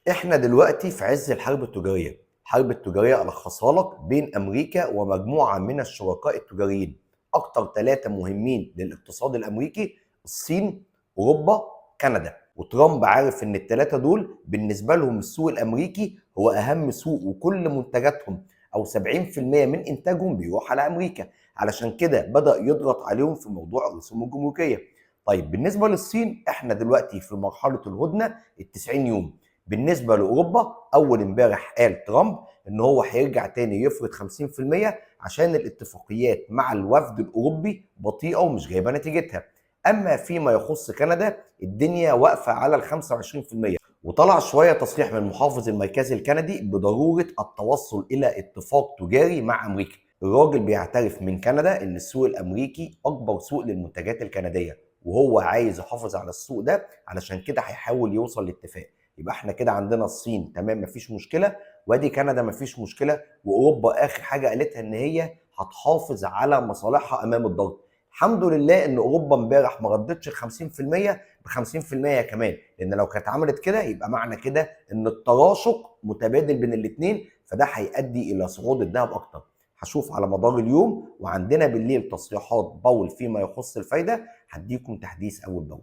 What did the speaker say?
احنا دلوقتي في عز الحرب التجارية. الحرب التجارية ألخصها لك بين أمريكا ومجموعة من الشركاء التجاريين. أكتر ثلاثة مهمين للاقتصاد الأمريكي: الصين، أوروبا، كندا. وترامب عارف إن الثلاثة دول بالنسبة لهم السوق الأمريكي هو أهم سوق، وكل منتجاتهم أو 70% من إنتاجهم بيروح على أمريكا. علشان كده بدأ يضغط عليهم في موضوع الرسوم الجمركية. طيب بالنسبة للصين احنا دلوقتي في مرحلة الهدنة ال90 يوم. بالنسبه لاوروبا، اول امبارح قال ترامب ان هو هيرجع تاني يفرض 50% عشان الاتفاقيات مع الوفد الاوروبي بطيئه ومش جايبه نتيجتها. اما فيما يخص كندا، الدنيا واقفه على ال 25%. وطلع شويه تصريح من المحافظ المركزي الكندي بضروره التوصل الى اتفاق تجاري مع امريكا. الراجل بيعترف من كندا ان السوق الامريكي اكبر سوق للمنتجات الكنديه، وهو عايز يحافظ على السوق ده، علشان كده هيحاول يوصل لاتفاق. يبقى احنا كده عندنا الصين تمام مفيش مشكله، وادي كندا مفيش مشكله، واوروبا اخر حاجه قالتها ان هي هتحافظ على مصالحها امام الضغط. الحمد لله ان اوروبا امبارح ما ردتش ال 50% ب 50% كمان، لان لو كانت عملت كده يبقى معنى كده ان التراشق متبادل بين الاثنين، فده هيؤدي الى صعود الذهب اكتر. هشوف على مدار اليوم، وعندنا بالليل تصريحات باول فيما يخص الفايده، هديكم تحديث اول باول.